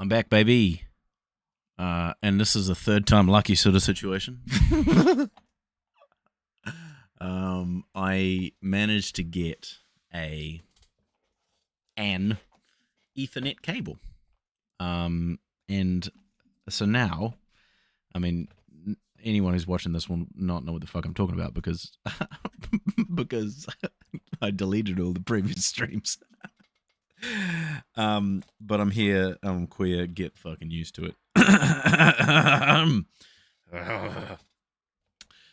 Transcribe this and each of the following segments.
I'm back, baby. And this is a third time lucky sort of situation. I managed to get an Ethernet cable. And so now, I mean, anyone who's watching this will not know what the fuck I'm talking about because because I deleted all the previous streams. But I'm here. I'm queer. Get fucking used to it.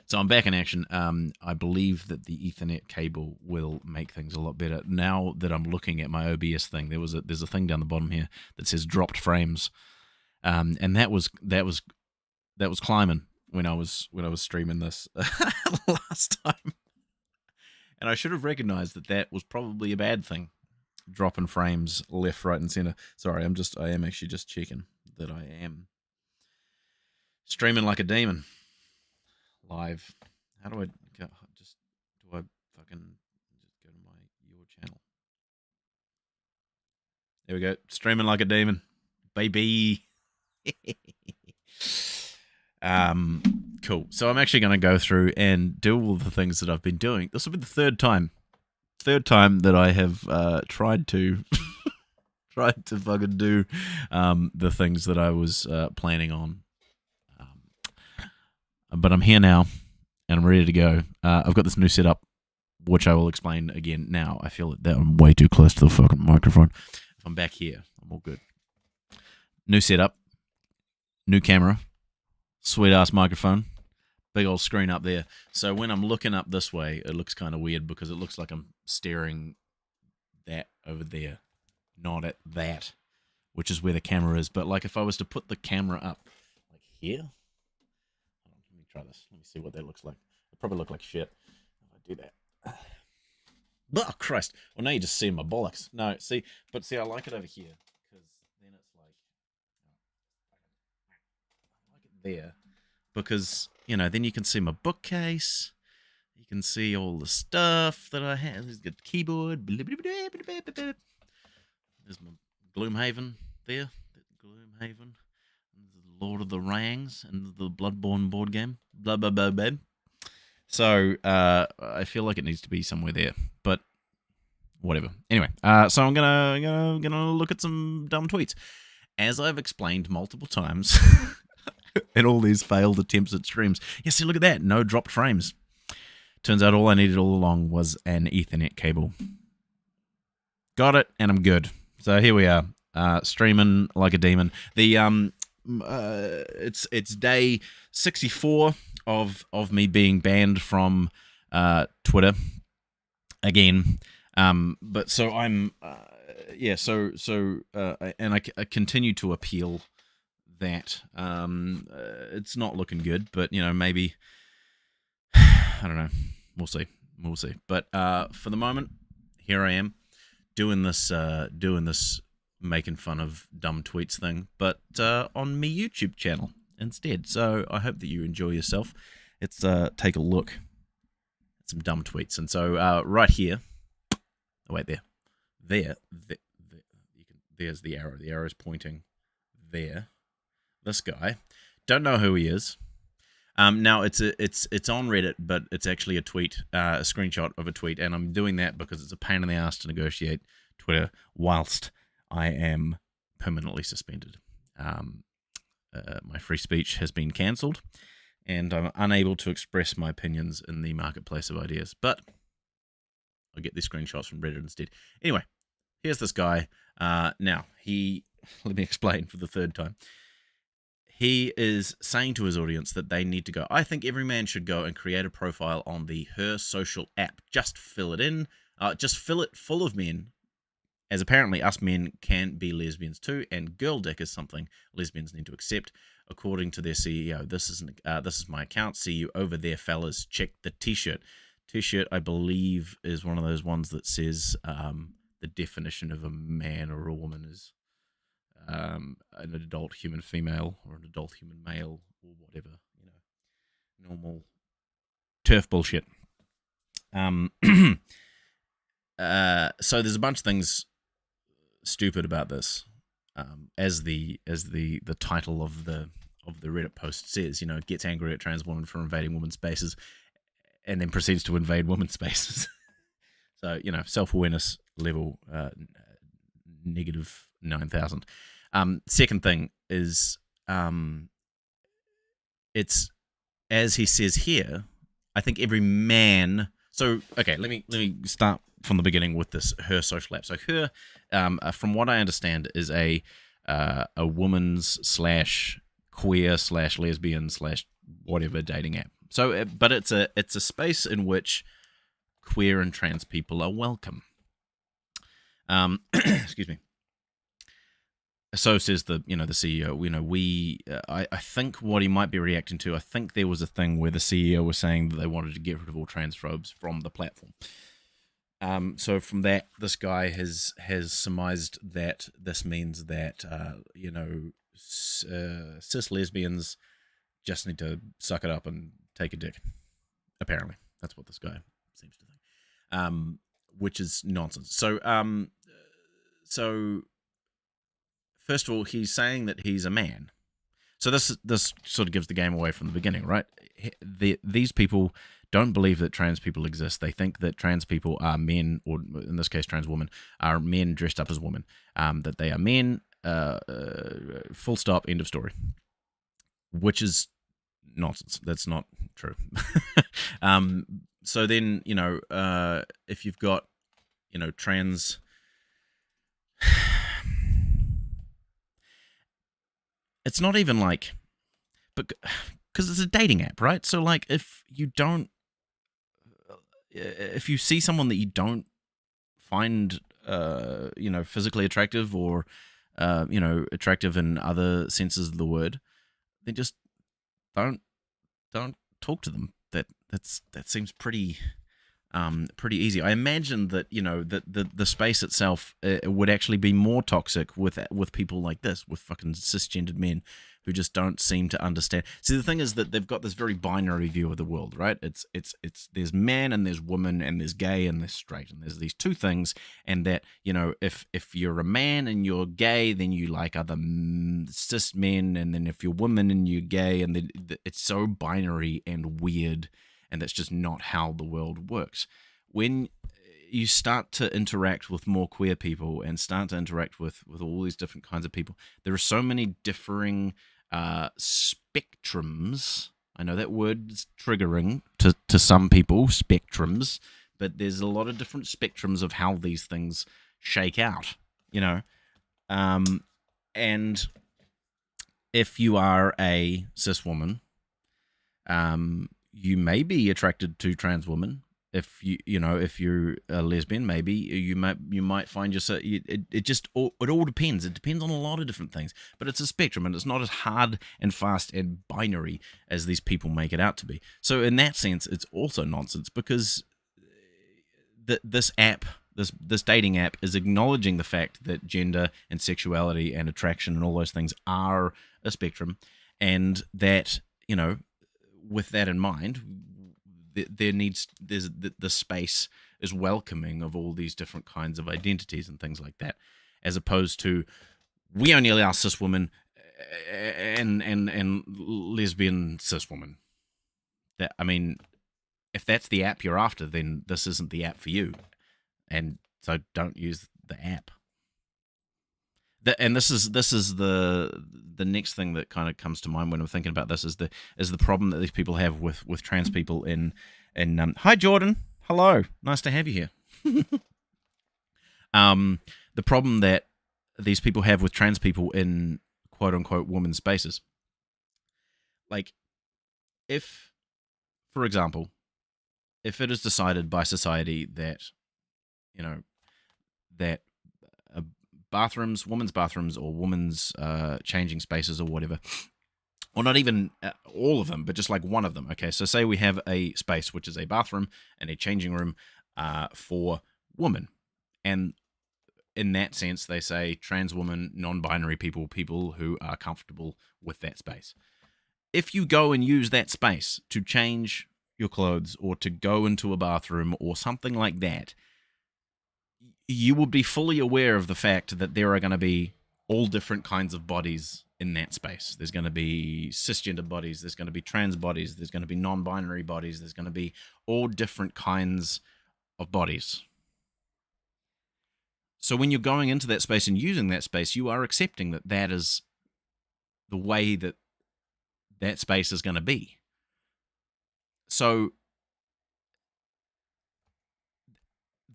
So I'm back in action. I believe that the Ethernet cable will make things a lot better. Now that I'm looking at my OBS thing, there's a thing down the bottom here that says dropped frames, and that was climbing when I was streaming this last time, and I should have recognized that was probably a bad thing. Dropping frames left, right, and center. Sorry, I am actually just checking that I am streaming like a demon live. How do I go? Do I fucking just go to your channel? There we go. Streaming like a demon, baby. Cool. So I'm actually going to go through and do all the things that I've been doing. This will be the third time that I have tried to fucking do the things that I was planning on. But I'm here now, and I'm ready to go. I've got this new setup, which I will explain again now. I feel that I'm way too close to the fucking microphone. If I'm back here, I'm all good. New setup, new camera, sweet-ass microphone, big old screen up there. So when I'm looking up this way, it looks kind of weird because it looks like I'm staring that over there, not at that, which is where the camera is. But like if I was to put the camera up like here, let me try this. Let me see what that looks like. It'll probably look like shit if I do that. Oh, Christ. Well, now you just see my bollocks. No, see, I like it over here because then it's like, I like it there because, then you can see my bookcase. You can see all the stuff that I have. There's got the keyboard. There's my Gloomhaven there. Gloomhaven. Lord of the Rings and the Bloodborne board game. Blah, blah, blah, blah. So I feel like it needs to be somewhere there, but whatever. Anyway, so I'm gonna look at some dumb tweets. As I've explained multiple times in all these failed attempts at streams. Yeah, see, look at that. No dropped frames. Turns out all I needed all along was an Ethernet cable. Got it, and I'm good. So here we are, streaming like a demon. The it's day 64 of me being banned from Twitter again. But so I'm and I continue to appeal that. It's not looking good, but maybe I don't know. We'll see. But for the moment, here I am doing this making fun of dumb tweets thing, but on my YouTube channel instead. So I hope that you enjoy yourself. Let's take a look at some dumb tweets. And so right here, oh wait, there, there's the arrow. The arrow's pointing there. This guy, don't know who he is. Now it's on Reddit, but it's actually a tweet, a screenshot of a tweet, and I'm doing that because it's a pain in the ass to negotiate Twitter whilst I am permanently suspended. My free speech has been cancelled, and I'm unable to express my opinions in the marketplace of ideas. But I'll get these screenshots from Reddit instead. Anyway, here's this guy. Now, let me explain for the third time. He is saying to his audience that they need to go, I think every man should go and create a profile on the Her Social app. Just fill it in. Just fill it full of men, as apparently us men can be lesbians too, and girl dick is something lesbians need to accept. According to their CEO, this is my account. See you over there, fellas. Check the t-shirt. T-shirt, I believe, is one of those ones that says the definition of a man or a woman is an adult human female or an adult human male or whatever, normal turf bullshit. So there's a bunch of things stupid about this. as the title of the Reddit post says, gets angry at trans women for invading women's spaces, and then proceeds to invade women's spaces. So self-awareness level negative 9,000. Second thing is, it's, as he says here, I think every man. So okay, let me start from the beginning with this her social app. So her, from what I understand, is a woman's / queer / lesbian / whatever dating app. So, but it's a space in which queer and trans people are welcome. Excuse me. So says the CEO. I think what he might be reacting to. I think there was a thing where the CEO was saying that they wanted to get rid of all transphobes from the platform. So from that, this guy has surmised that this means that cis lesbians just need to suck it up and take a dick. Apparently, that's what this guy seems to think, which is nonsense. So first of all, he's saying that he's a man. So this sort of gives the game away from the beginning, right? These people don't believe that trans people exist. They think that trans people are men, or in this case, trans women, are men dressed up as women. That they are men, full stop, end of story. Which is nonsense. That's not true. So then, if you've got, trans... It's not even like... But because it's a dating app, right? So, like, if you see someone that you don't find, physically attractive or, attractive in other senses of the word, then just don't talk to them. That seems pretty easy. I imagine that that the space itself would actually be more toxic with people like this, with fucking cisgendered men who just don't seem to understand. See, the thing is that they've got this very binary view of the world, right? It's there's man and there's woman and there's gay and there's straight, and there's these two things, and that if you're a man and you're gay, then you like other cis men, and then if you're woman and you're gay, and then it's so binary and weird, and that's just not how the world works. When you start to interact with more queer people and start to interact with all these different kinds of people, there are so many differing spectrums. I know that word's triggering to some people, spectrums, but there's a lot of different spectrums of how these things shake out, and if you are a cis woman, you may be attracted to trans women. If you're a lesbian, maybe you might find yourself. It all depends. It depends on a lot of different things. But it's a spectrum, and it's not as hard and fast and binary as these people make it out to be. So in that sense, it's also nonsense, because this dating app is acknowledging the fact that gender and sexuality and attraction and all those things are a spectrum, and that with that in mind, the space is welcoming of all these different kinds of identities and things like that, as opposed to we only allow cis women and lesbian cis women. That, I mean, if that's the app you're after, then this isn't the app for you, and so don't use the app. And this is the next thing that kind of comes to mind when I'm thinking about this is the problem that these people have with trans people in hi Jordan, hello, nice to have you here. The problem that these people have with trans people in quote unquote women's spaces, like if, for example, if it is decided by society that that bathrooms, women's bathrooms, or women's changing spaces or whatever, or not even all of them, but just like one of them. Okay, so say we have a space which is a bathroom and a changing room for women, and in that sense they say trans women, non-binary people who are comfortable with that space. If you go and use that space to change your clothes or to go into a bathroom or something like that, you will be fully aware of the fact that there are going to be all different kinds of bodies in that space. There's going to be cisgender bodies, there's going to be trans bodies, there's going to be non-binary bodies, there's going to be all different kinds of bodies. So when you're going into that space and using that space, you are accepting that that is the way that that space is going to be. So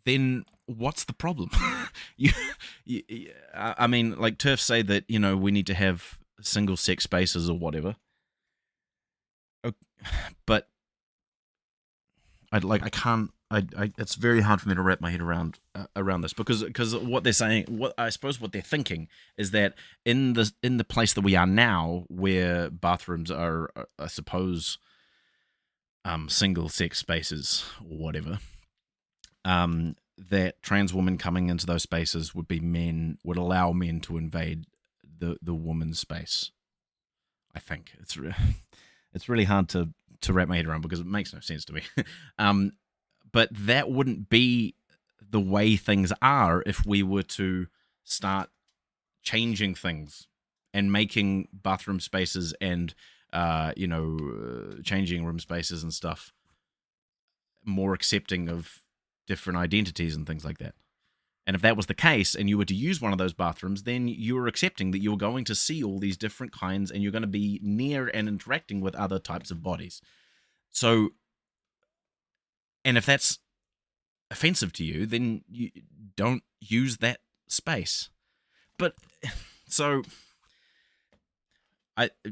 then what's the problem? you, I mean, like TERFs say that, we need to have single sex spaces or whatever. But it's very hard for me to wrap my head around this because what they're saying, what they're thinking is that in the place that we are now, where bathrooms are, I suppose, single sex spaces or whatever, that trans women coming into those spaces would allow men to invade the woman's space. I think it's really hard to wrap my head around because it makes no sense to me. But that wouldn't be the way things are if we were to start changing things and making bathroom spaces and changing room spaces and stuff more accepting of different identities and things like that. And if that was the case and you were to use one of those bathrooms, then you were accepting that you're going to see all these different kinds and you're going to be near and interacting with other types of bodies. So, and if that's offensive to you, then you don't use that space. But so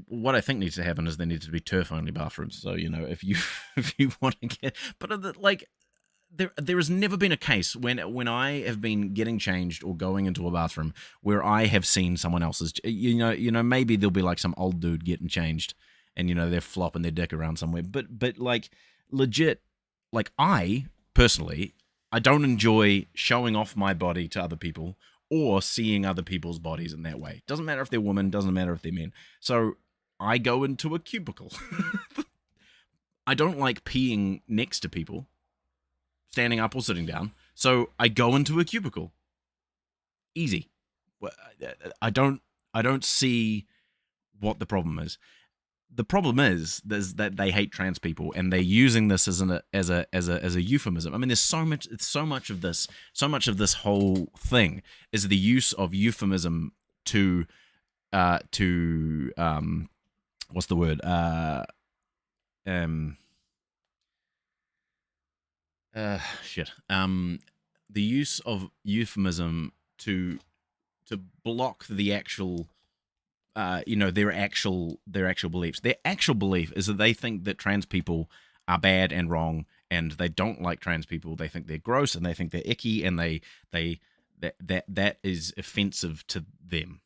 what I think needs to happen is there needs to be TERF only bathrooms. So, if you want to get, but like there has never been a case when I have been getting changed or going into a bathroom where I have seen someone else's, maybe there'll be like some old dude getting changed and, they're flopping their dick around somewhere. But like legit, like I personally, I don't enjoy showing off my body to other people or seeing other people's bodies in that way. Doesn't matter if they're women, doesn't matter if they're men. So I go into a cubicle. I don't like peeing next to people, standing up or sitting down. So I go into a cubicle. Easy. I don't see what the problem is. The problem is that they hate trans people and they're using this as a euphemism. I mean, there's so much of this whole thing is the use of euphemism to what's the word? The use of euphemism to block the actual, their actual beliefs. Their actual belief is that they think that trans people are bad and wrong, and they don't like trans people. They think they're gross and they think they're icky, and that is offensive to them.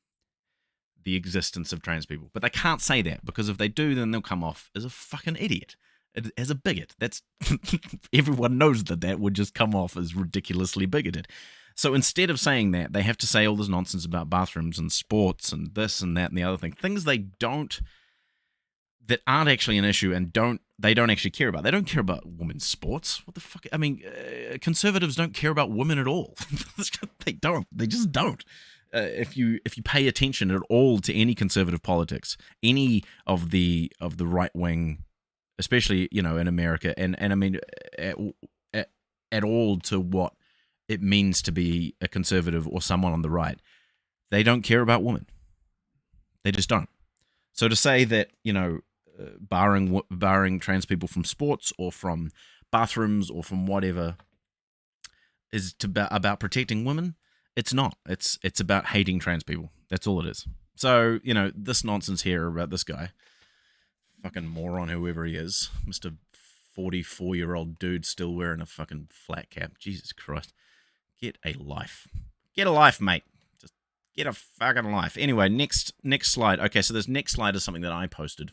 The existence of trans people, but they can't say that because if they do, then they'll come off as a fucking idiot. As a bigot. That's everyone knows that would just come off as ridiculously bigoted. So instead of saying that, they have to say all this nonsense about bathrooms and sports and this and that and the other thing. Things that aren't actually an issue and they don't actually care about. They don't care about women's sports. What the fuck? I mean, conservatives don't care about women at all. They don't. They just don't. If you pay attention at all to any conservative politics, any of the right wing, especially, in America, and I mean, at all to what it means to be a conservative or someone on the right, they don't care about women. They just don't. So to say that, barring trans people from sports or from bathrooms or from whatever is about protecting women, it's not. It's about hating trans people. That's all it is. So, this nonsense here about this guy, fucking moron, whoever he is, Mr. 44-year-old dude still wearing a fucking flat cap. Jesus Christ. Get a life. Get a life, mate. Just get a fucking life. Anyway, next slide. Okay, so this next slide is something that I posted.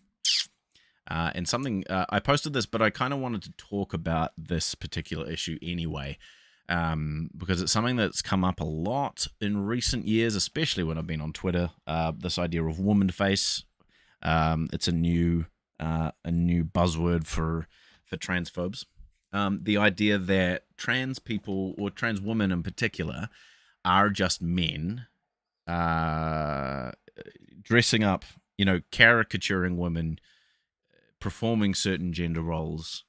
And something, I posted this, but I kind of wanted to talk about this particular issue anyway. Because it's something that's come up a lot in recent years, especially when I've been on Twitter. This idea of Womanface. It's a new buzzword for transphobes. The idea that trans people, or trans women in particular, are just men uh, dressing up, caricaturing women, performing certain gender roles.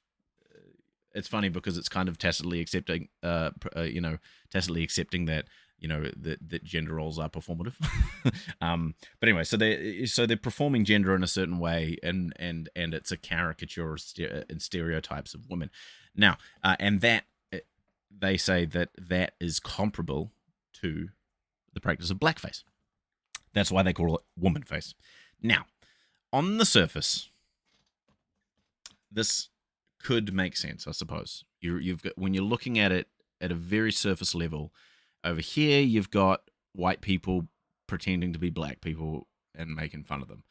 It's funny because it's kind of tacitly accepting, tacitly accepting that that gender roles are performative. But anyway, so they're performing gender in a certain way, and it's a caricature and stereotypes of women. Now, and that they say that is comparable to the practice of blackface. That's why they call it womanface. Now, on the surface, this could make sense, I suppose. You've got, when you're looking at it at a very surface level, over here you've got white people pretending to be black people and making fun of them.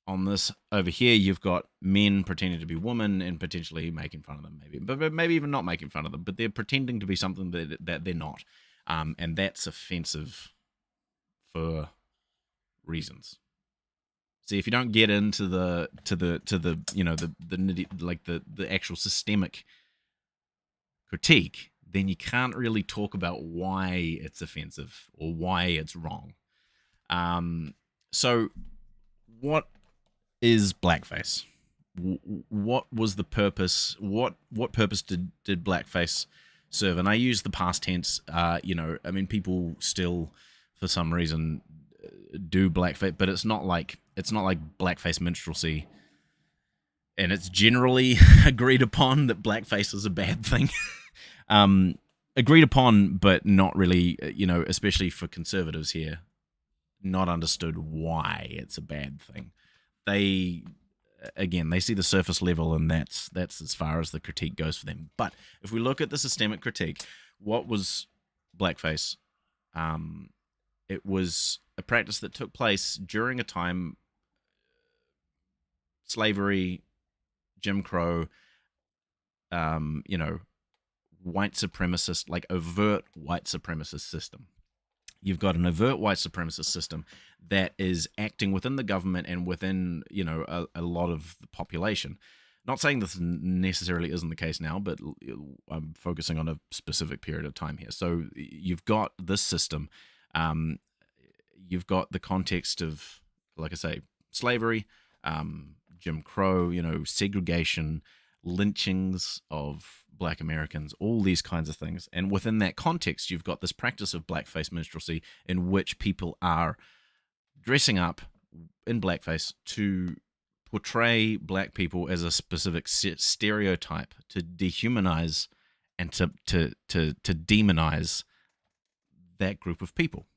On this over here, you've got men pretending to be women and potentially making fun of them, but maybe even not making fun of them, but they're pretending to be something that they're not, and that's offensive for reasons. See, if you don't get into the nitty, like the actual systemic critique, then you can't really talk about why it's offensive or why it's wrong. So, what is blackface? What was the purpose? What purpose did blackface serve? And I use the past tense. I mean, people still, for some reason, do blackface, but it's not like blackface minstrelsy, and it's generally agreed upon that blackface is a bad thing. Agreed upon, but not really, especially for conservatives here, not understood why it's a bad thing. They see the surface level, and that's as far as the critique goes for them. But if we look at the systemic critique, what was blackface? It was a practice that took place during a time, slavery, Jim Crow, white supremacist, like overt white supremacist system. You've got an overt white supremacist system that is acting within the government and within, a lot of the population. Not saying this necessarily isn't the case now, but I'm focusing on a specific period of time here. So you've got this system. You've got the context of, like I say, slavery, Jim Crow, segregation, lynchings of black Americans, all these kinds of things. And within that context, you've got this practice of blackface minstrelsy in which people are dressing up in blackface to portray black people as a specific stereotype, to dehumanize and to demonize that group of people.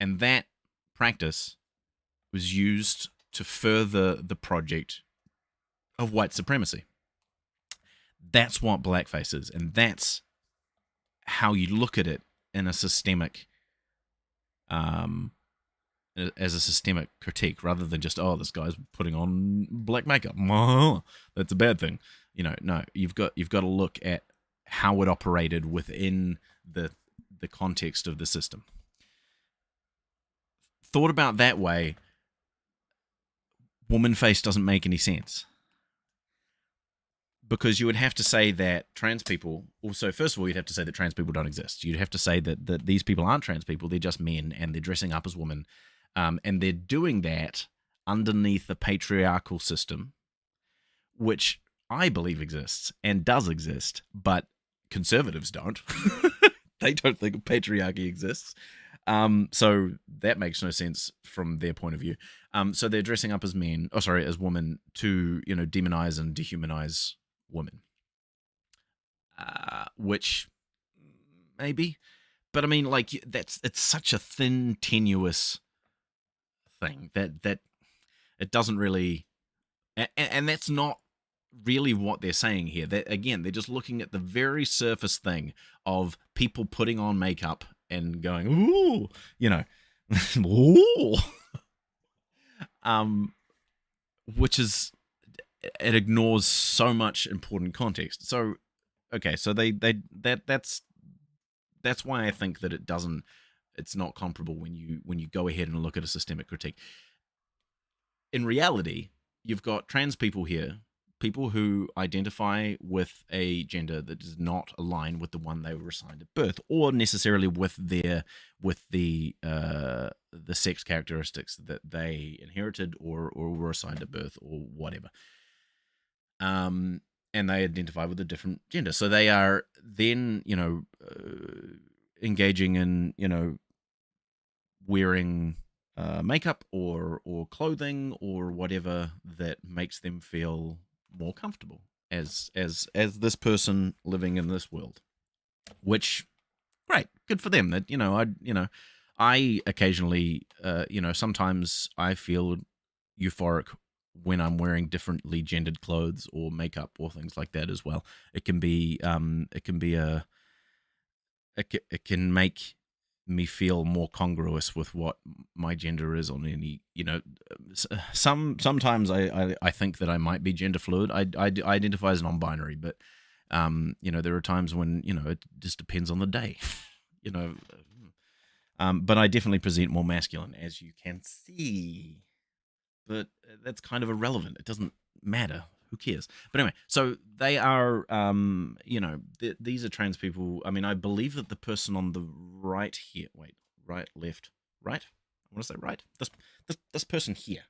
And that practice was used to further the project of white supremacy. That's what blackface is, and that's how you look at it in a systemic, as a systemic critique, rather than just, this guy's putting on black makeup. That's a bad thing. No, you've got to look at how it operated within the context of the system. Thought about that way, womanface doesn't make any sense. Because you would have to say that trans people, also, first of all, you'd have to say that trans people don't exist. You'd have to say that these people aren't trans people, they're just men, and they're dressing up as women. And they're doing that underneath a patriarchal system, which I believe exists and does exist, but conservatives don't. They don't think patriarchy exists. So that makes no sense from their point of view. So they're dressing up as as women to, demonize and dehumanize women. Which maybe, but I mean, like, it's such a thin, tenuous thing that it doesn't really, and that's not really what they're saying here. That, again, they're just looking at the very surface thing of people putting on makeup and going, ooh, ooh, which is, it ignores so much important context. So, okay, so that's why I think that it's not comparable when you go ahead and look at a systemic critique. In reality, you've got trans people here people who identify with a gender that does not align with the one they were assigned at birth, or necessarily with the sex characteristics that they inherited or were assigned at birth or whatever. And they identify with a different gender, so they are then engaging in wearing makeup or clothing or whatever that makes them feel more comfortable as this person living in this world. Which, great, good for them. That I occasionally sometimes I feel euphoric when I'm wearing differently gendered clothes or makeup or things like that as well. It can make me feel more congruous with what my gender is on any, sometimes I think that I might be gender fluid. I identify as non-binary, but there are times when it just depends on the day. But I definitely present more masculine, as you can see, but that's kind of irrelevant. It doesn't matter. Who cares? But anyway, so they are, these are trans people. I mean, I believe that the person on the right here, right, left, right? I want to say right. This person here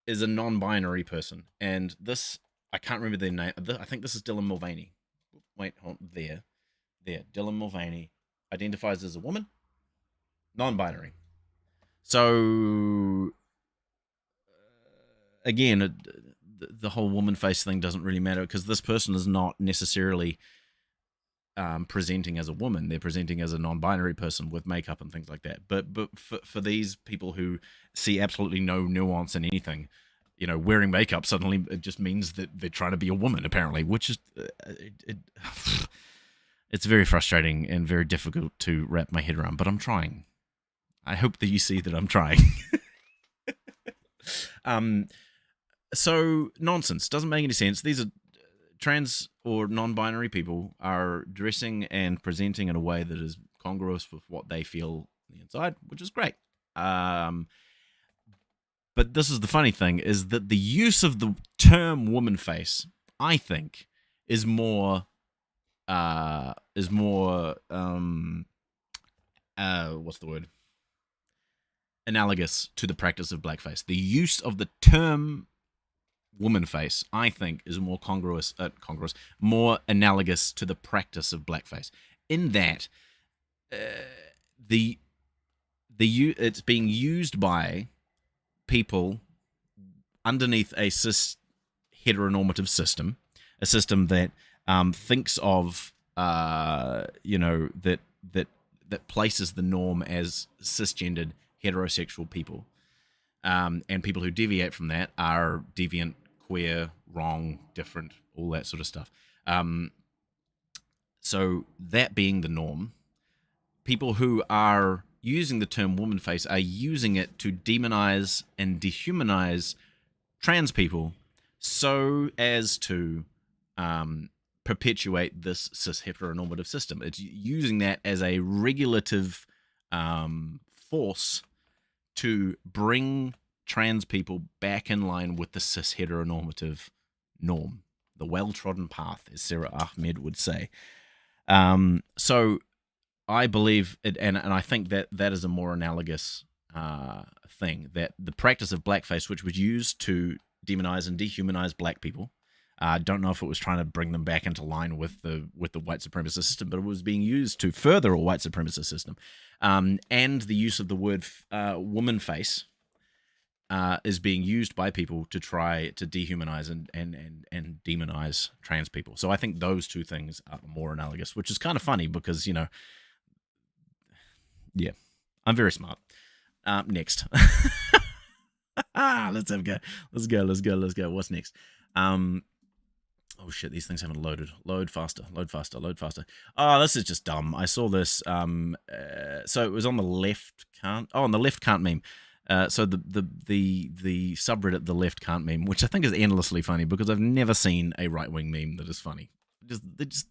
is a non-binary person, and this, I can't remember their name. I think this is Dylan Mulvaney. Wait, hold on, there. Dylan Mulvaney identifies as a woman, non-binary. So, again, the whole Womanface thing doesn't really matter because this person is not necessarily presenting as a woman. They're presenting as a non-binary person with makeup and things like that. But for these people who see absolutely no nuance in anything, wearing makeup suddenly it just means that they're trying to be a woman, apparently, which is it's very frustrating and very difficult to wrap my head around. But I'm trying. I hope that you see that I'm trying. So nonsense, doesn't make any sense. These are trans or non-binary people are dressing and presenting in a way that is congruous with what they feel on the inside, which is great. But this is the funny thing, is that the use of the term woman face, I think, is more what's the word? Analogous to the practice of blackface. The use of the term woman face, I think, is more more analogous to the practice of blackface. In that, it's being used by people underneath a cis heteronormative system, a system that thinks of that places the norm as cisgendered heterosexual people, and people who deviate from that are deviant, queer, wrong, different, all that sort of stuff. So that being the norm, people who are using the term woman face are using it to demonize and dehumanize trans people so as to perpetuate this cis heteronormative system. It's using that as a regulative force to bring trans people back in line with the cis heteronormative norm, the well-trodden path, as Sarah Ahmed would say. So I believe it, and I think that is a more analogous thing, that the practice of blackface, which was used to demonize and dehumanize black people, I don't know if it was trying to bring them back into line with the white supremacist system, but it was being used to further a white supremacist system. And the use of the word woman face is being used by people to try to dehumanize and demonize trans people. So I think those two things are more analogous, which is kind of funny because, yeah, I'm very smart. Next. Let's have a go. Let's go. What's next? Oh shit, these things haven't loaded. Load faster. Oh, this is just dumb. I saw this. So it was on the left can't. Oh, on the left can't meme. So the subreddit the left can't meme, which I think is endlessly funny because I've never seen a right wing meme that is funny. It's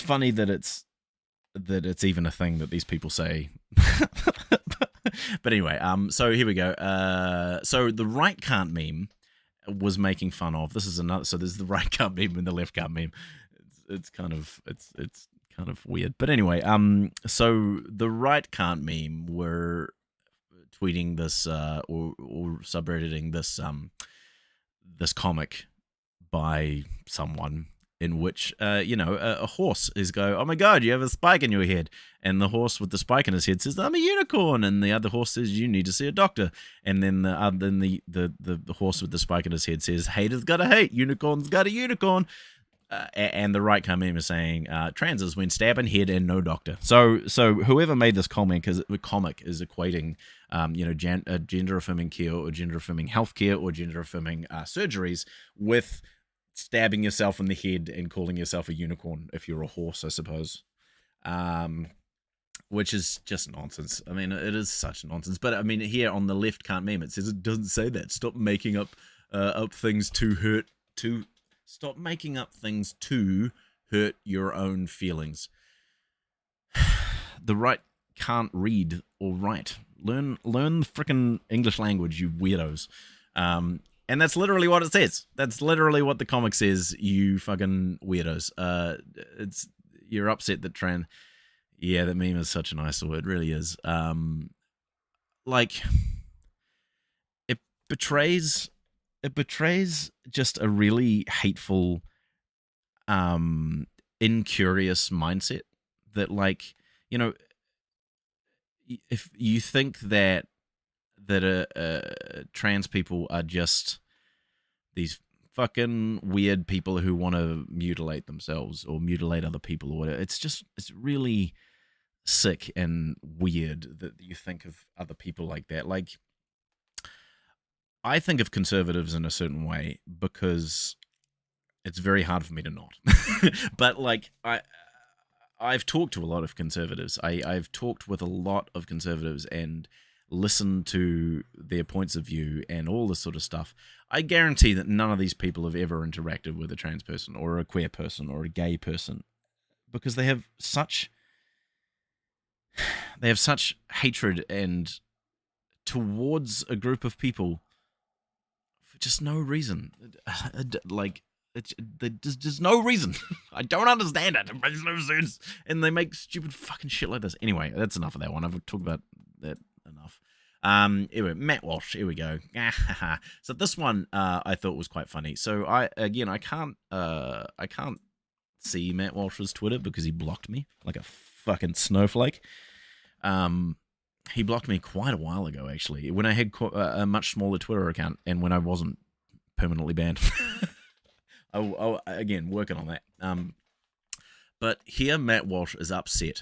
funny that it's even a thing that these people say. But anyway, so here we go. So the right can't meme was making fun of. This is another. So there's the right cunt meme and the left cunt meme. It's kind of weird. But anyway, so the right cunt meme were tweeting this or subredditing this comic by someone in which a horse is go, oh my god, you have a spike in your head, and the horse with the spike in his head says, I'm a unicorn, and the other horse says, you need to see a doctor, and then the horse with the spike in his head says, haters gotta hate, unicorns got a unicorn. And the right meme is saying transes when stabbing head and no doctor. So whoever made this comic is equating gender affirming care or gender affirming healthcare or gender affirming surgeries with stabbing yourself in the head and calling yourself a unicorn if you're a horse, I suppose. Which is just nonsense. I mean, it is such nonsense. But I mean, here on the left can't meme, it says it doesn't say that. Stop making up things to hurt to. Stop making up things to hurt your own feelings. The right can't read or write. Learn the frickin' English language, you weirdos. And that's literally what it says. That's literally what the comic says, you fucking weirdos. You're upset that yeah, that meme is such an eyesore. It really is. It betrays just a really hateful, incurious mindset that, if you think that trans people are just these fucking weird people who want to mutilate themselves or mutilate other people or whatever, it's really sick and weird that you think of other people like that. I think of conservatives in a certain way because it's very hard for me to not. But I've talked to a lot of conservatives. I've talked with a lot of conservatives and listened to their points of view and all this sort of stuff. I guarantee that none of these people have ever interacted with a trans person or a queer person or a gay person because they have such hatred and towards a group of people. Just no reason. There's no reason. I don't understand it. It makes no sense. And they make stupid fucking shit like this. Anyway, that's enough of that one. I've talked about that enough. Anyway, Matt Walsh. Here we go. So this one I thought was quite funny. So I can't see Matt Walsh's Twitter because he blocked me like a fucking snowflake. He blocked me quite a while ago, actually, when I had a much smaller Twitter account and when I wasn't permanently banned. Again, working on that. But here Matt Walsh is upset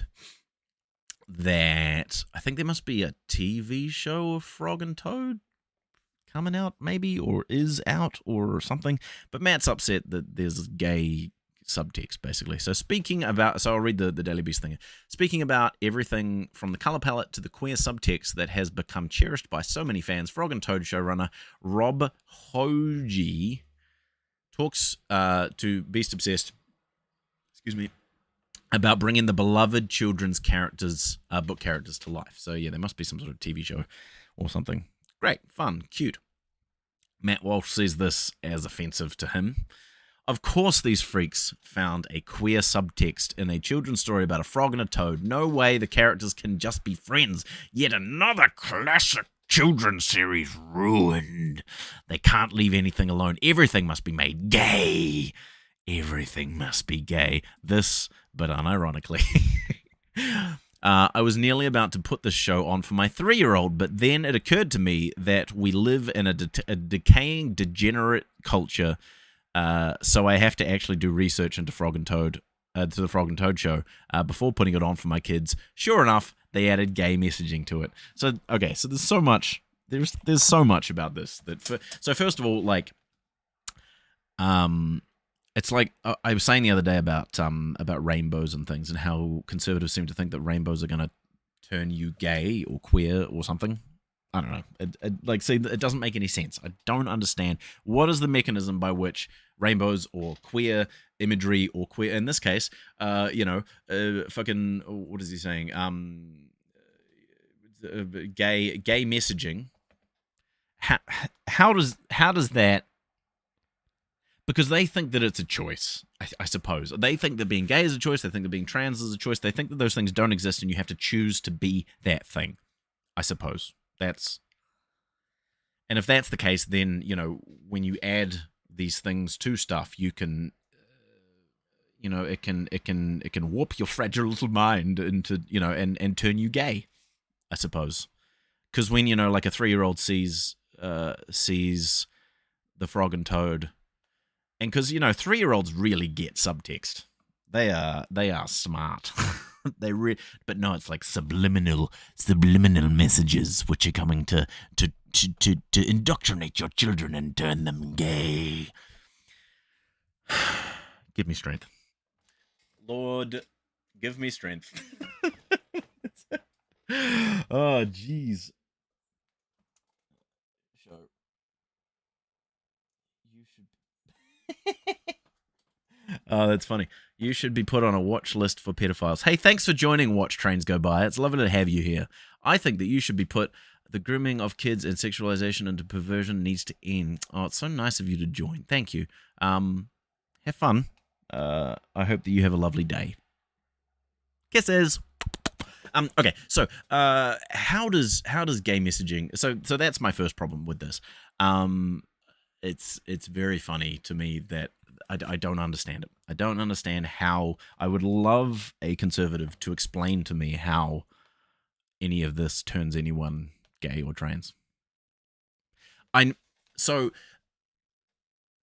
that I think there must be a TV show of Frog and Toad coming out, maybe, or is out or something. But Matt's upset that there's gay subtext, basically. So I'll read the Daily Beast thing. Speaking about everything from the color palette to the queer subtext that has become cherished by so many fans, Frog and Toad showrunner Rob Hoge talks to Beast Obsessed, about bringing the beloved children's book characters to life. So yeah, there must be some sort of TV show or something. Great, fun, cute. Matt Walsh says this as offensive to him. Of course these freaks found a queer subtext in a children's story about a frog and a toad. No way the characters can just be friends. Yet another classic children's series ruined. They can't leave anything alone. Everything must be made gay. Everything must be gay. This, but unironically. I was nearly about to put this show on for my 3-year-old, but then it occurred to me that we live in a decaying, degenerate culture. So I have to actually do research into Frog and Toad, to the Frog and Toad show, before putting it on for my kids. Sure enough, they added gay messaging to it. So okay, so there's so much. There's so much about this so first of all, it's like I was saying the other day about rainbows and things and how conservatives seem to think that rainbows are going to turn you gay or queer or something. I don't know. It doesn't make any sense. I don't understand. What is the mechanism by which rainbows or queer imagery or queer, in this case, fucking, what is he saying? Gay messaging. How does that because they think that it's a choice. I suppose they think that being gay is a choice. They think that being trans is a choice. They think that those things don't exist, and you have to choose to be that thing. I suppose that's. And if that's the case, then when you add these things to stuff, you can, it can warp your fragile little mind into and turn you gay. I suppose, because when like a 3-year-old sees the Frog and Toad. And because 3-year-olds really get subtext, they are smart. But no, it's like subliminal messages which are coming to indoctrinate your children and turn them gay. Give me strength, Lord. Give me strength. Oh, jeez. Oh, that's funny. You should be put on a watch list for pedophiles. Hey, thanks for joining Watch Trains Go By. It's lovely to have you here. I think that you should be put. The grooming of kids and sexualization into perversion needs to end. Oh, it's so nice of you to join. Thank you. Have fun. I hope that you have a lovely day. Kisses. Okay, so how does gay messaging? So that's my first problem with this. It's very funny to me that I don't understand it. I don't understand how. I would love a conservative to explain to me how any of this turns anyone gay or trans. So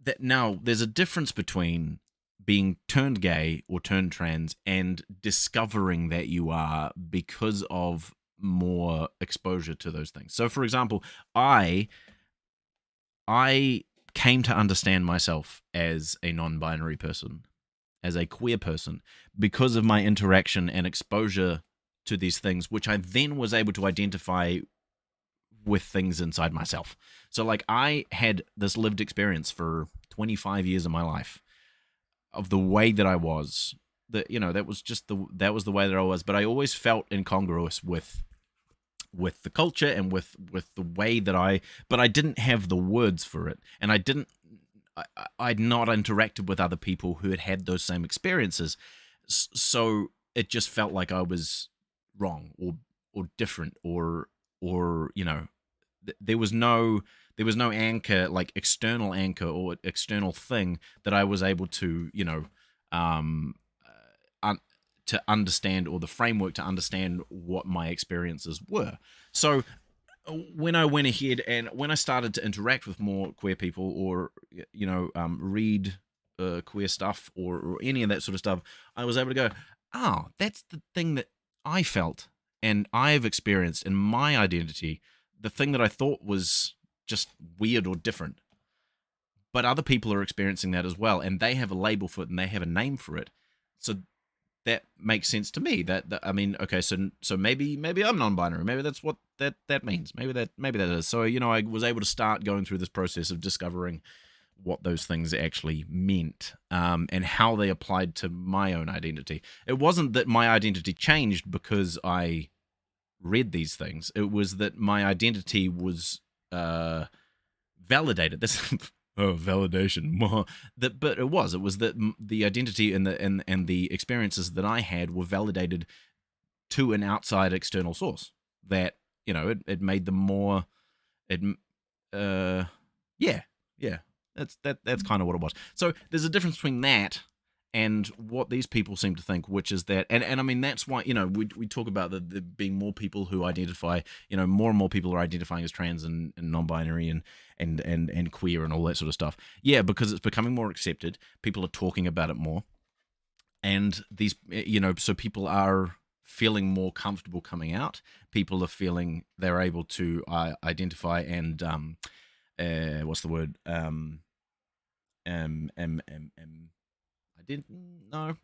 that now there's a difference between being turned gay or turned trans and discovering that you are because of more exposure to those things. So, for example, I came to understand myself as a non-binary person, as a queer person, because of my interaction and exposure to these things, which I then was able to identify with things inside myself. So, like, I had this lived experience for 25 years of my life of the way that I was. That that was the way that I was. But I always felt incongruous with the culture and with the way that but I didn't have the words for it, and I'd not interacted with other people who had those same experiences, so it just felt like I was wrong or different or there was no anchor, like external anchor or external thing that I was able to to understand, or the framework to understand what my experiences were. So when I went ahead and when I started to interact with more queer people, or read queer stuff or any of that sort of stuff, I was able to go, oh, that's the thing that I felt and I've experienced in my identity, the thing that I thought was just weird or different. But other people are experiencing that as well, and they have a label for it and they have a name for it. So that makes sense to me. That I mean, okay, so maybe I'm non-binary. Maybe that's what that means. Maybe that is. So I was able to start going through this process of discovering what those things actually meant, and how they applied to my own identity. It wasn't that my identity changed because I read these things. It was that my identity was validated. This validation. But it was that the identity and the experiences that I had were validated to an outside external source. That it made them more. Yeah. That's kind of what it was. So there's a difference between that and what these people seem to think, which is that, and I mean, that's why, we talk about the being more people who identify, more and more people are identifying as trans and non-binary and queer and all that sort of stuff. Yeah, because it's becoming more accepted. People are talking about it more. And these, so people are feeling more comfortable coming out. People are feeling they're able to identify and, what's the word? I didn't know.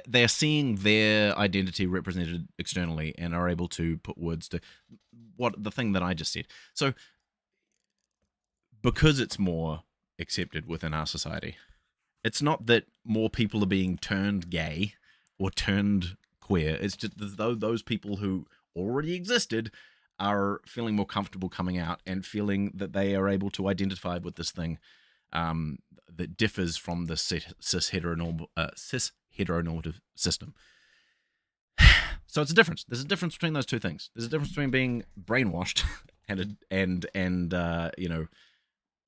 They're seeing their identity represented externally and are able to put words to what the thing that I just said. So, because it's more accepted within our society, it's not that more people are being turned gay or turned queer. It's just those people who already existed are feeling more comfortable coming out and feeling that they are able to identify with this thing that differs from the cis heteronormative system. So it's a difference. There's a difference between those two things. There's a difference between being brainwashed and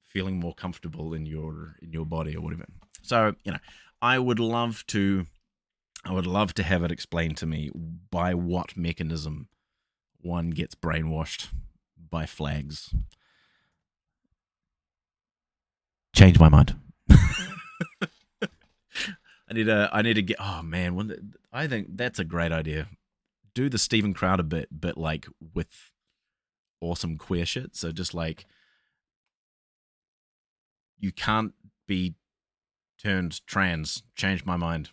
feeling more comfortable in your body or whatever. So I would love to have it explained to me by what mechanism one gets brainwashed by flags. Change my mind. I need to get. Oh man, I think that's a great idea. Do the Steven Crowder bit, but like with awesome queer shit. So just like you can't be turned trans. Change my mind.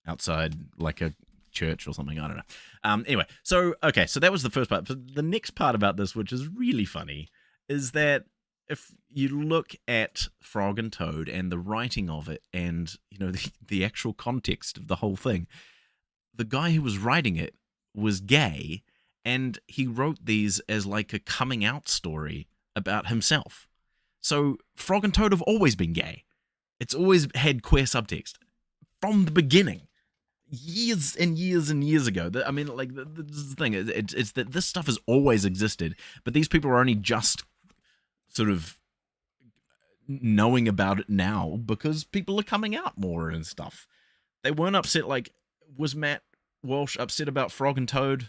Outside like a church or something. I don't know. Anyway, so that was the first part. But the next part about this, which is really funny, is that if you look at Frog and Toad and the writing of it and the actual context of the whole thing, the guy who was writing it was gay, and he wrote these as like a coming out story about himself. So Frog and Toad have always been gay. It's always had queer subtext from the beginning, years and years and years ago. I mean, like this is the thing. It's that this stuff has always existed, but these people are only just sort of knowing about it now because people are coming out more and stuff. They weren't upset. Like, was Matt Walsh upset about Frog and Toad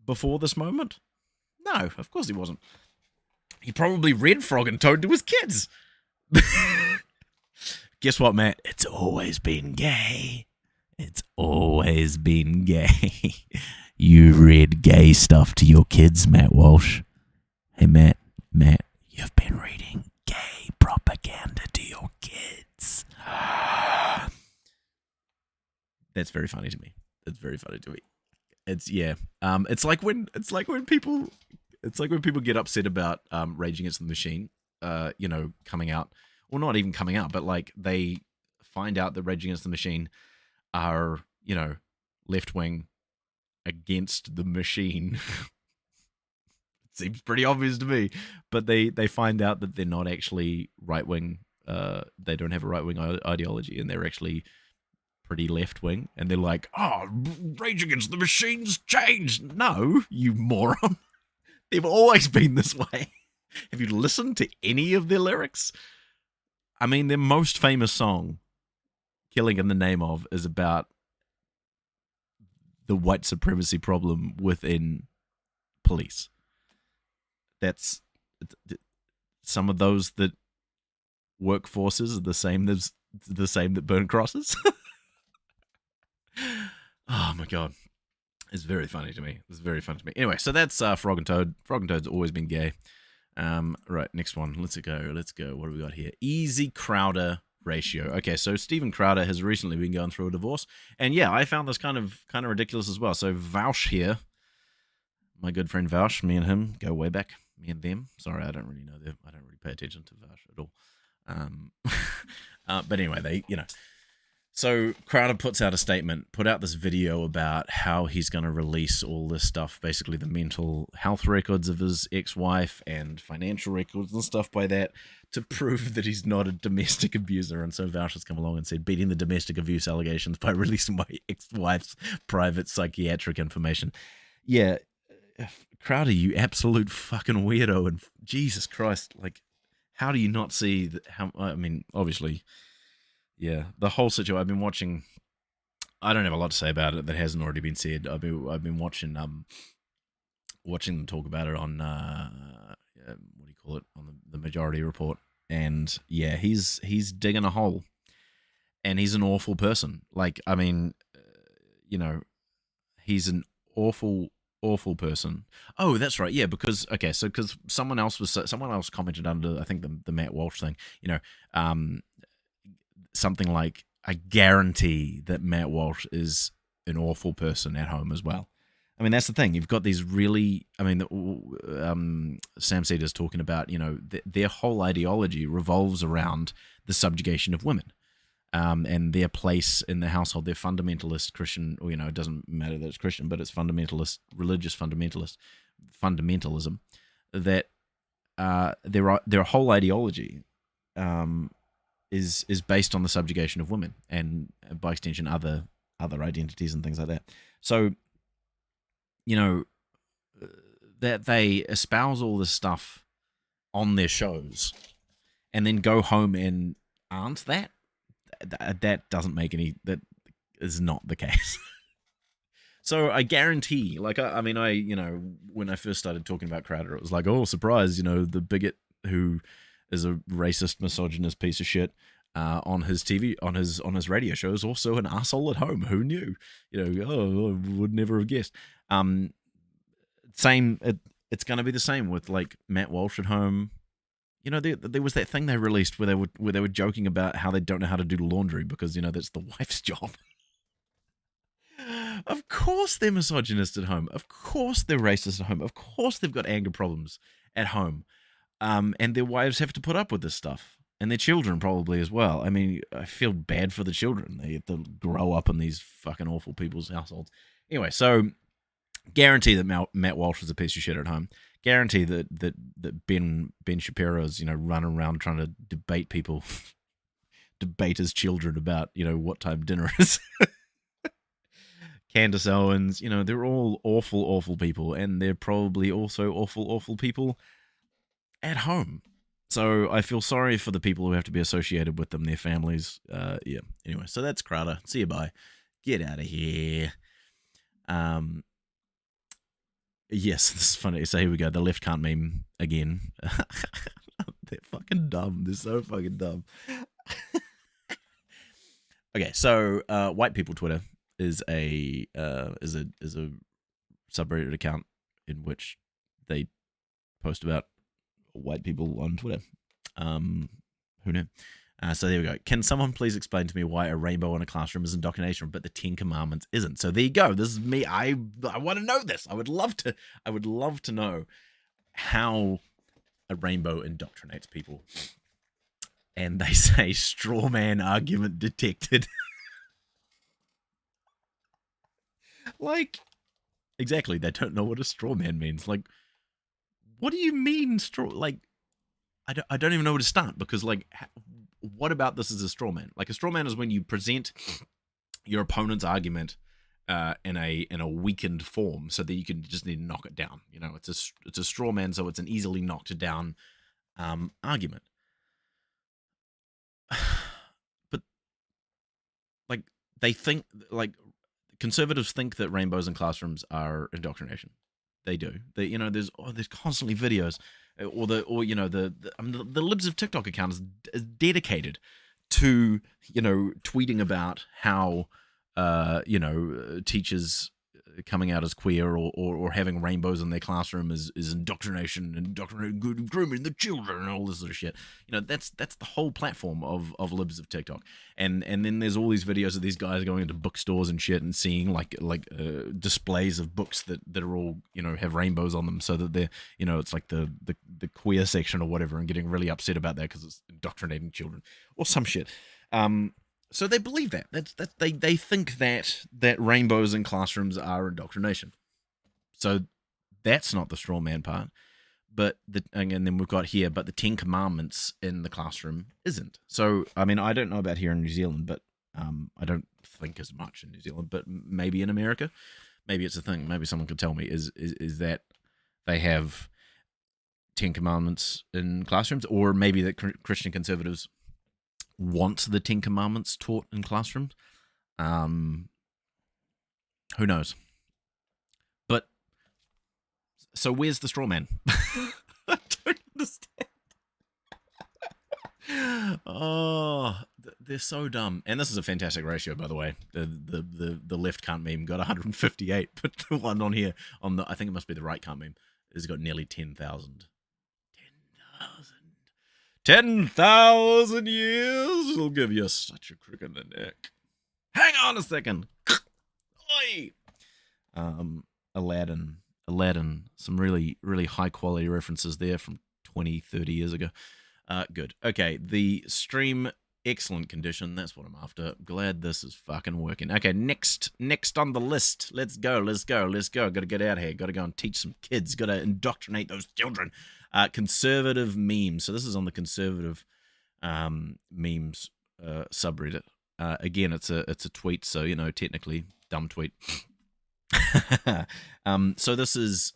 before this moment? No, of course he wasn't. He probably read Frog and Toad to his kids. Guess what, Matt? It's always been gay. It's always been gay. You read gay stuff to your kids, Matt Walsh. Hey, Matt, you've been reading gay propaganda to your kids. That's very funny to me. It's very funny to me. It's like when people get upset about Rage Against the Machine, coming out, or not even coming out, but like they find out that Rage Against the Machine are, left wing against the machine. It seems pretty obvious to me, but they find out that they're not actually right wing. They don't have a right wing ideology, and they're actually pretty left wing. And they're like, "Oh, Rage Against the Machine's changed." No, you moron. They've always been this way. Have you listened to any of their lyrics? I mean, their most famous song, Killing in the Name of, is about the white supremacy problem within police. That's some of those that work forces are the same that burn crosses. Oh my god. It's very funny to me. Anyway, so that's Frog and Toad. Frog and Toad's always been gay. Right, next one. Let's go. What do we got here? Easy Crowder ratio. Okay, so Steven Crowder has recently been going through a divorce, and yeah, I found this kind of ridiculous as well. So Walsh here, my good friend Walsh, me and him go way back. Me and them. Sorry, I don't really know them. I don't really pay attention to Walsh at all. But anyway, So Crowder put out this video about how he's going to release all this stuff, basically the mental health records of his ex-wife and financial records and stuff by that, to prove that he's not a domestic abuser. And so Walsh has come along and said, beating the domestic abuse allegations by releasing my ex-wife's private psychiatric information. Yeah, Crowder, you absolute fucking weirdo. And Jesus Christ, like, how do you not see that? Obviously... Yeah, the whole situation. I've been watching. I don't have a lot to say about it that hasn't already been said. I've been watching them talk about it on what do you call it, on the Majority Report, and yeah, he's digging a hole, and he's an awful person. Like, I mean, he's an awful person. Oh, that's right. Yeah, because someone else commented under, I think, the Matt Walsh thing. Something like, I guarantee that Matt Walsh is an awful person at home as well. I mean, that's the thing. You've got these really, Sam Cedar's talking about, their whole ideology revolves around the subjugation of women, and their place in the household. They're fundamentalist Christian, or, it doesn't matter that it's Christian, but it's fundamentalist, religious fundamentalist fundamentalism, that their whole ideology is based on the subjugation of women, and by extension other identities and things like that. So, that they espouse all this stuff on their shows and then go home and aren't that doesn't make any, that is not the case. So I guarantee, like, I mean, when I first started talking about Crowder, it was like, oh, surprise, the bigot who is a racist, misogynist piece of shit on his TV, on his radio show, is also an asshole at home. Who knew? Oh, I would never have guessed. It's going to be the same with like Matt Walsh at home. There was that thing they released where they were joking about how they don't know how to do laundry because that's the wife's job. Of course they're misogynist at home. Of course they're racist at home. Of course they've got anger problems at home. And their wives have to put up with this stuff. And their children probably as well. I mean, I feel bad for the children. They have to grow up in these fucking awful people's households. Anyway, so guarantee that Matt Walsh is a piece of shit at home. Guarantee that Ben Shapiro's, running around trying to debate his children about, what time dinner is. Candace Owens, they're all awful, awful people, and they're probably also awful, awful people at home. So I feel sorry for the people who have to be associated with them, their families. Yeah. Anyway, so that's Crowder. See you, bye. Get out of here. Yes, this is funny. So here we go. The left can't meme again. They're fucking dumb. They're so fucking dumb. Okay, so white people Twitter is a subreddit account in which they post about white people on Twitter. Who knew? So there we go. Can someone please explain to me why a rainbow in a classroom is indoctrination, but the Ten Commandments isn't? So there you go. This is me. I want to know this. I would love to know how a rainbow indoctrinates people. And they say straw man argument detected. Like, exactly. They don't know what a straw man means. Like, what do you mean straw? Like, I don't even know where to start, because like, what about this is a straw man? Like, a straw man is when you present your opponent's argument in a weakened form, so that you can just need to knock it down. It's a straw man, so it's an easily knocked down argument. But like, they think, like, conservatives think that rainbows in classrooms are indoctrination. They do. There's constantly videos, the Libs of TikTok account is dedicated to tweeting about how teachers coming out as queer or having rainbows in their classroom is indoctrination, grooming the children, and all this sort of shit. That's the whole platform of Libs of TikTok. And then there's all these videos of these guys going into bookstores and shit and seeing like displays of books that are all have rainbows on them, so that they're it's like the queer section or whatever, and getting really upset about that because it's indoctrinating children or some shit. So they believe that. They think that rainbows in classrooms are indoctrination. So that's not the straw man part. But and then we've got here, but the Ten Commandments in the classroom isn't. So I mean, I don't know about here in New Zealand, but I don't think as much in New Zealand. But maybe in America, maybe it's a thing. Maybe someone could tell me is that they have Ten Commandments in classrooms, or maybe that Christian conservatives want the Ten Commandments taught in classrooms. Who knows? But so where's the straw man? I don't understand. Oh, they're so dumb. And this is a fantastic ratio, by the way. The left can't meme got 158, but the one on here on I think it must be the right can't meme has got nearly 10,000. 10,000 years will give you such a crick in the neck. Hang on a second. Oi! Aladdin. Some really, really high quality references there from 20, 30 years ago. Good. Okay, the stream excellent condition. That's what I'm after. Glad this is fucking working. Okay, next on the list. Let's go. Gotta get out of here. Gotta go and teach some kids. Gotta indoctrinate those children. Conservative memes. So this is on the conservative memes subreddit. Again, it's a tweet, so technically dumb tweet. So this is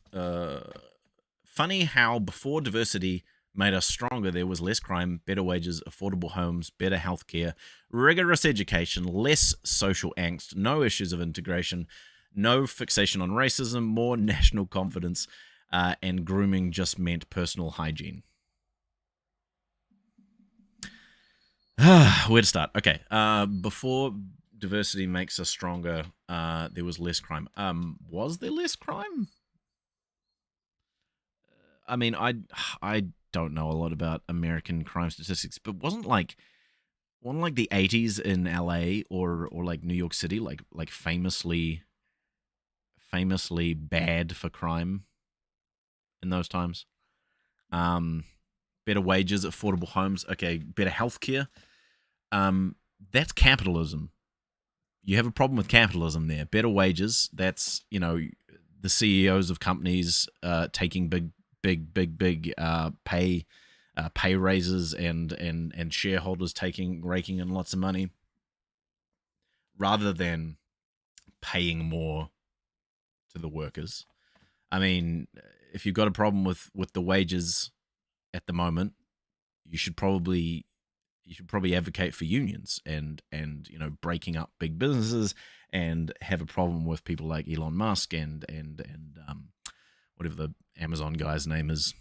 funny how before diversity made us stronger, there was less crime, better wages, affordable homes, better healthcare, rigorous education, less social angst, no issues of integration, no fixation on racism, more national confidence, and grooming just meant personal hygiene. Where to start? Okay. Before diversity makes us stronger, there was less crime. Was there less crime? I mean, I don't know a lot about American crime statistics, but wasn't like the 80s in LA or like New York City like famously bad for crime in those times? Better wages, affordable homes, okay, better healthcare. That's capitalism. You have a problem with capitalism there. Better wages, that's, the CEOs of companies taking big pay raises and shareholders raking in lots of money rather than paying more to the workers. I mean, if you've got a problem with the wages at the moment, you should probably advocate for unions and breaking up big businesses, and have a problem with people like Elon Musk and whatever the Amazon guy's name is,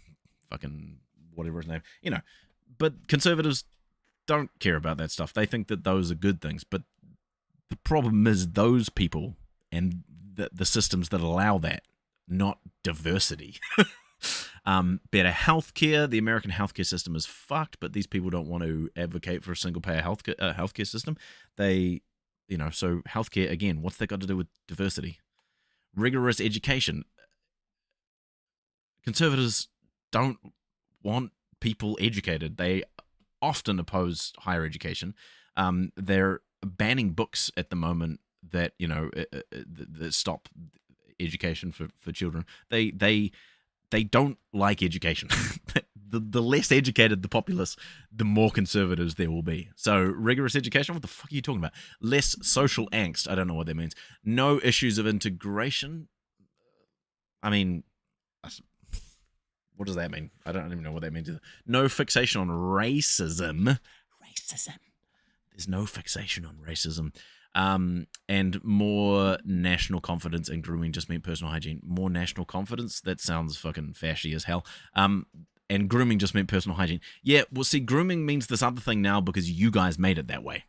fucking whatever his name, But conservatives don't care about that stuff. They think that those are good things. But the problem is those people and the systems that allow that, not diversity. Better healthcare. The American healthcare system is fucked, but these people don't want to advocate for a single payer healthcare system. So healthcare, again, what's that got to do with diversity? Rigorous education. Conservatives don't want people educated. They often oppose higher education. They're banning books at the moment that that stop education for children. They don't like education. The less educated the populace, the more conservatives there will be. So rigorous education, what the fuck are you talking about? Less social angst, I don't know what that means. No issues of integration. I mean, what does that mean? I don't even know what that means either. No fixation on racism. There's no fixation on racism. And more national confidence, and grooming just meant personal hygiene. More national confidence? That sounds fucking fashy as hell. And grooming just meant personal hygiene. Yeah, well, see, grooming means this other thing now because you guys made it that way.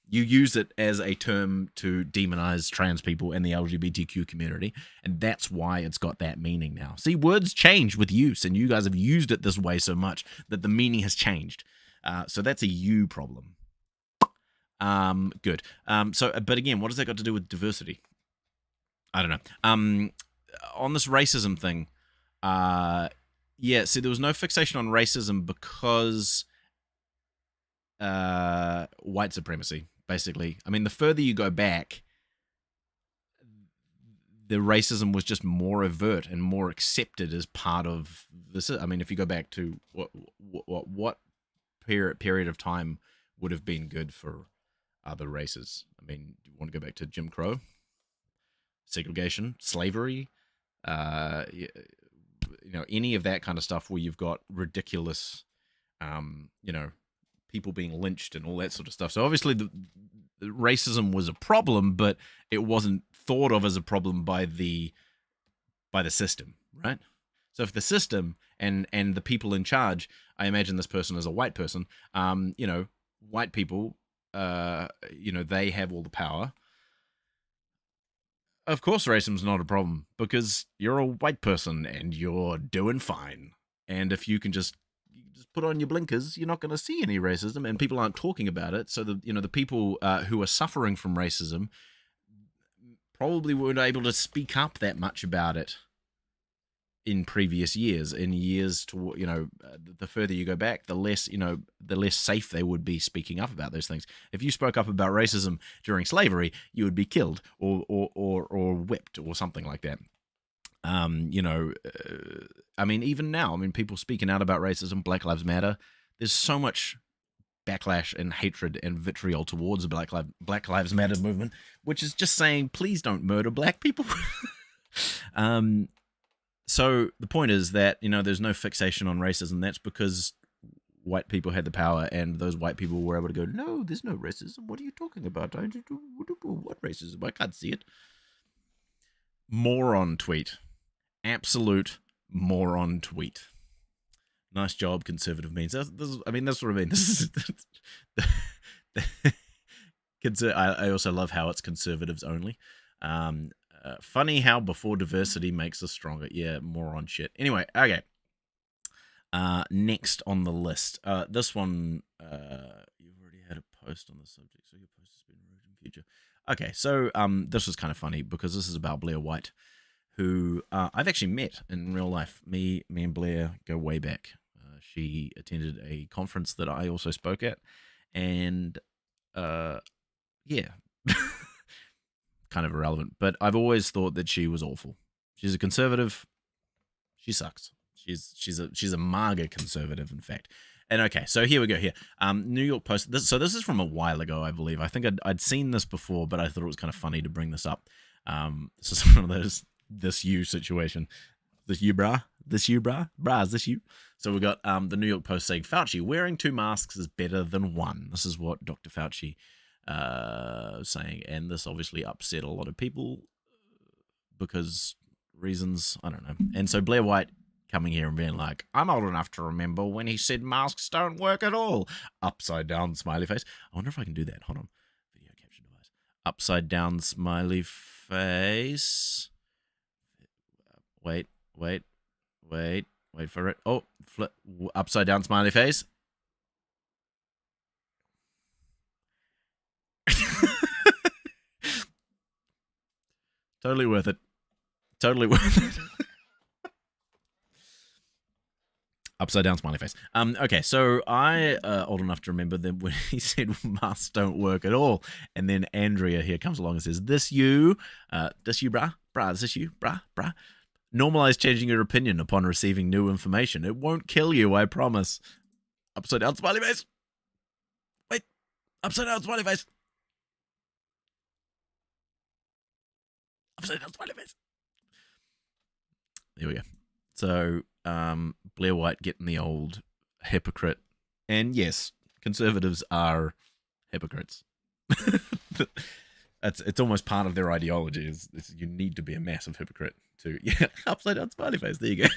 You use it as a term to demonize trans people and the LGBTQ community, and that's why it's got that meaning now. See, words change with use, and you guys have used it this way so much that the meaning has changed. So that's a you problem. Good. But again, what has that got to do with diversity? I don't know. On this racism thing, yeah, see, there was no fixation on racism because white supremacy, basically. I mean, the further you go back, the racism was just more overt and more accepted as part of this. I mean, if you go back to what period of time would have been good for other races? I mean, do you want to go back to Jim Crow, segregation, slavery, any of that kind of stuff where you've got ridiculous, people being lynched and all that sort of stuff. So obviously the racism was a problem, but it wasn't thought of as a problem by the system, right? So if the system and the people in charge, I imagine this person is a white person, white people, they have all the power. Of course racism's not a problem because you're a white person and you're doing fine. And if you can just put on your blinkers, you're not going to see any racism, and people aren't talking about it. So the people who are suffering from racism probably weren't able to speak up that much about it in previous years, in years to, the further you go back, the less, the less safe they would be speaking up about those things. If you spoke up about racism during slavery, you would be killed or whipped or something like that. I mean, even now, people speaking out about racism, Black Lives Matter, there's so much backlash and hatred and vitriol towards the Black Lives Matter movement, which is just saying, please don't murder black people. So the point is that, there's no fixation on racism. That's because white people had the power, and those white people were able to go, no, there's no racism. What are you talking about? What racism? I can't see it. Moron tweet. Absolute moron tweet. Nice job, conservative means. That's what I mean. This is. I also love how it's conservatives only. Funny how before diversity makes us stronger. Yeah, moron shit. Anyway, okay. Next on the list. This one, you've already had a post on the subject, so your post has been removed in future. Okay, so this was kind of funny because this is about Blair White, who I've actually met in real life. Me and Blair go way back. She attended a conference that I also spoke at, and yeah, kind of irrelevant. But I've always thought that she was awful. She's a conservative. She sucks. She's a MAGA conservative, in fact. And okay, so here we go. Here, New York Post. This is from a while ago, I believe. I think I'd seen this before, but I thought it was kind of funny to bring this up. This is one of those this you situation. This you, brah? This you, brah? Brah, is this you? So we got the New York Post saying, Fauci, wearing 2 masks is better than 1. This is what Dr. Fauci saying. And this obviously upset a lot of people because reasons, I don't know. And so Blair White coming here and being like, I'm old enough to remember when he said masks don't work at all. Upside down smiley face. I wonder if I can do that. Hold on. Video capture device. Upside down smiley face. Wait for it. Oh, flip, upside down smiley face. Totally worth it. Upside down smiley face. Okay, so I old enough to remember that when he said masks don't work at all, and then Andrea here comes along and says, this you, brah? Brah, is this you? Brah? Normalize changing your opinion upon receiving new information. It won't kill you, I promise. Upside down smiley face. Wait. Upside down smiley face. Upside down smiley face. There we go. So, Blair White getting the old hypocrite. And yes, conservatives are hypocrites. It's almost part of their ideology is you need to be a massive hypocrite to upside down smiley face. There you go.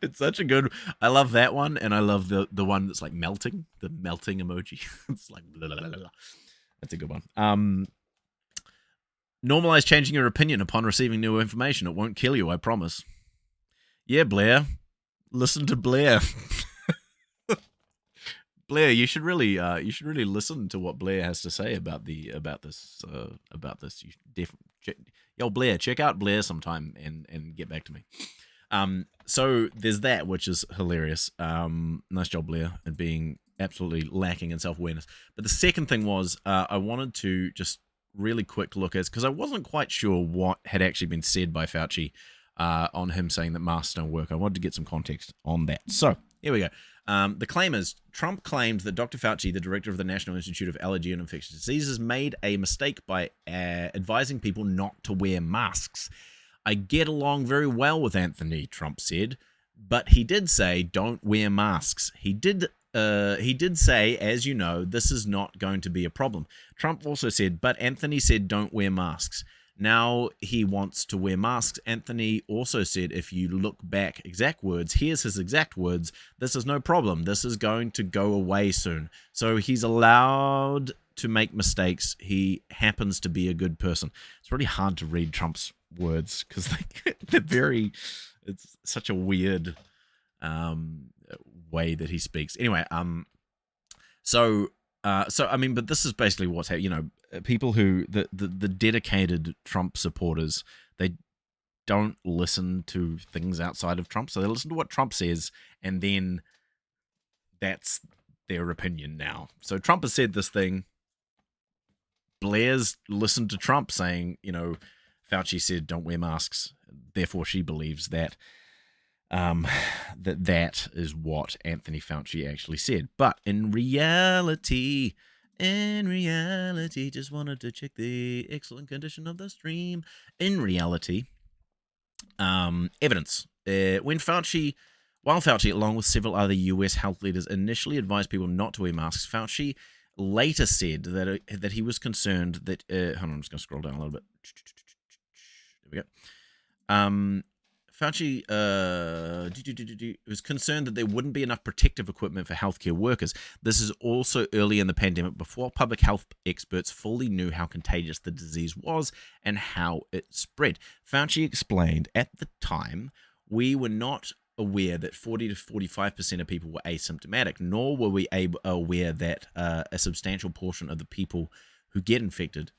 It's such a good. I love that one, and I love the one that's like melting, the melting emoji. It's like blah, blah, blah, blah. That's a good one. Normalize changing your opinion upon receiving new information. It won't kill you, I promise. Yeah, Blair. Listen to Blair. Blair, you should really listen to what Blair has to say about this. Yo, Blair, check out Blair sometime and get back to me. So there's that, which is hilarious. Nice job, Blair, at being absolutely lacking in self-awareness. But the second thing was I wanted to just really quick look at, because I wasn't quite sure what had actually been said by Fauci on him saying that masks don't work. I wanted to get some context on that. So here we go. The claim is, Trump claimed that Dr. Fauci, the director of the National Institute of Allergy and Infectious Diseases, made a mistake by advising people not to wear masks. I get along very well with Anthony, Trump said, but he did say don't wear masks. He did say, as you know, this is not going to be a problem. Trump also said, but Anthony said don't wear masks. Now he wants to wear masks. Anthony also said, if you look back, exact words, here's his exact words, this is no problem. This is going to go away soon. So he's allowed to make mistakes. He happens to be a good person. It's really hard to read Trump's words because it's such a weird way that he speaks. Anyway, so I mean, but this is basically what's happening. People who the dedicated Trump supporters, they don't listen to things outside of Trump. So they listen to what Trump says, and then that's their opinion now. So Trump has said this thing. Blair's listened to Trump saying, Fauci said don't wear masks. Therefore, she believes that that is what Anthony Fauci actually said. But in reality, just wanted to check the excellent condition of the stream. In reality, evidence. While Fauci, along with several other US health leaders, initially advised people not to wear masks, Fauci later said that he was concerned that. Hold on, I'm just going to scroll down a little bit. There we go. Fauci was concerned that there wouldn't be enough protective equipment for healthcare workers. This is also early in the pandemic, before public health experts fully knew how contagious the disease was and how it spread. Fauci explained, at the time, we were not aware that 40 to 45% of people were asymptomatic, nor were we aware that a substantial portion of the people who get infected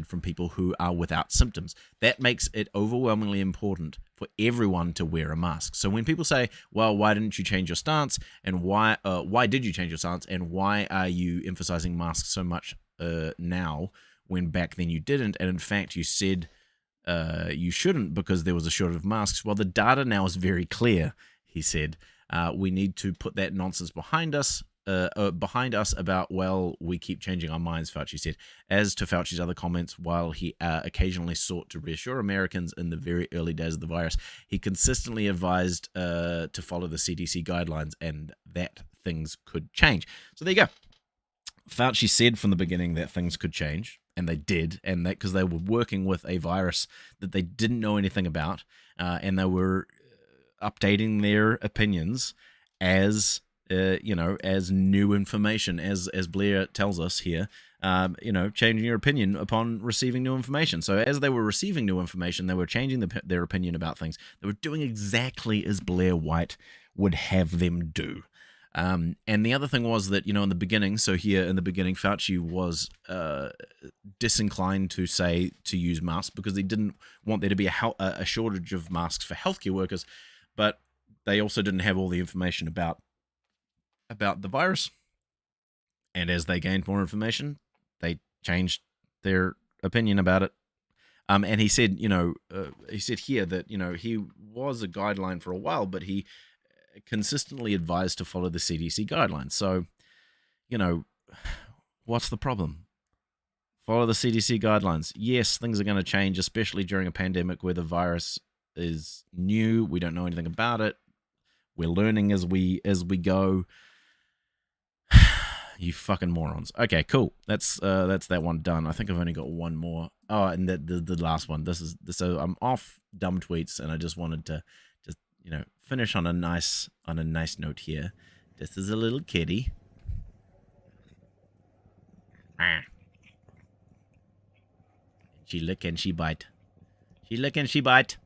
from people who are without symptoms. That makes it overwhelmingly important for everyone to wear a mask. So when people say, well, why didn't you change your stance, and why did you change your stance, and why are you emphasizing masks so much now when back then you didn't, and in fact you said you shouldn't because there was a shortage of masks? Well, the data now is very clear, he said. We need to put that nonsense behind us about, well, we keep changing our minds, Fauci said. As to Fauci's other comments, while he occasionally sought to reassure Americans in the very early days of the virus, he consistently advised to follow the CDC guidelines and that things could change. So there you go. Fauci said from the beginning that things could change, and they did, and that because they were working with a virus that they didn't know anything about, and they were updating their opinions as as new information, as Blair tells us here, changing your opinion upon receiving new information. So as they were receiving new information, they were changing their opinion about things. They were doing exactly as Blair White would have them do. And the other thing was that, in the beginning, Fauci was disinclined to use masks because he didn't want there to be a shortage of masks for healthcare workers, but they also didn't have all the information about the virus. And as they gained more information, they changed their opinion about it. And he said, he said here that, he was a guideline for a while, but he consistently advised to follow the CDC guidelines. So, what's the problem? Follow the CDC guidelines. Yes, things are going to change, especially during a pandemic where the virus is new. We don't know anything about it. We're learning as we go. You fucking morons. Okay, cool. That's that one done. I think I've only got one more. Oh, and the last one. So I'm off dumb tweets, and I just wanted to finish on a nice note here. This is a little kitty. She lick and she bite. She lick and she bite.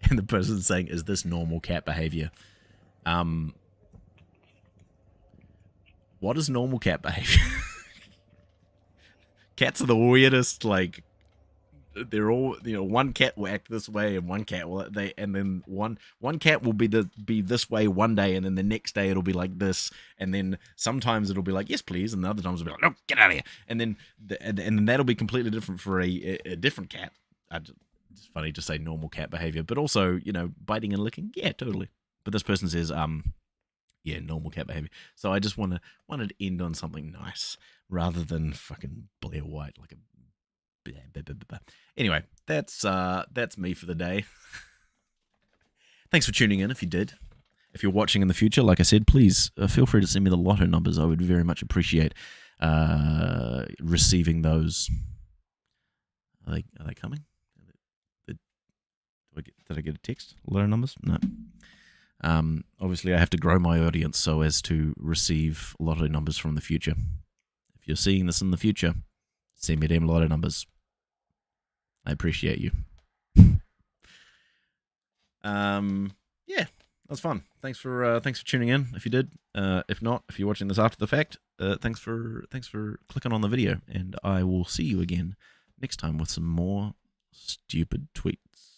And the person's saying, "Is this normal cat behavior?" What is normal cat behavior? Cats are the weirdest. Like, they're all, one cat will act this way, and one cat will and then one cat will be this way one day, and then the next day it'll be like this, and then sometimes it'll be like, yes please, and the other times it'll be like, no, get out of here, and then and that'll be completely different for a different cat. It's funny to say normal cat behavior, but also biting and licking, yeah, totally. But this person says yeah, normal cat behavior. So I just wanted to end on something nice rather than fucking Blair White like a. Anyway, that's me for the day. Thanks for tuning in. If you did, if you're watching in the future, like I said, please feel free to send me the lotto numbers. I would very much appreciate receiving those. Are they coming? Did I get a text? Lotto numbers? No. Obviously, I have to grow my audience so as to receive lotto numbers from the future. If you're seeing this in the future, send me them lotto numbers. I appreciate you. Yeah, that was fun. Thanks for tuning in. If you did, if not, if you're watching this after the fact, thanks for clicking on the video, and I will see you again next time with some more stupid tweets.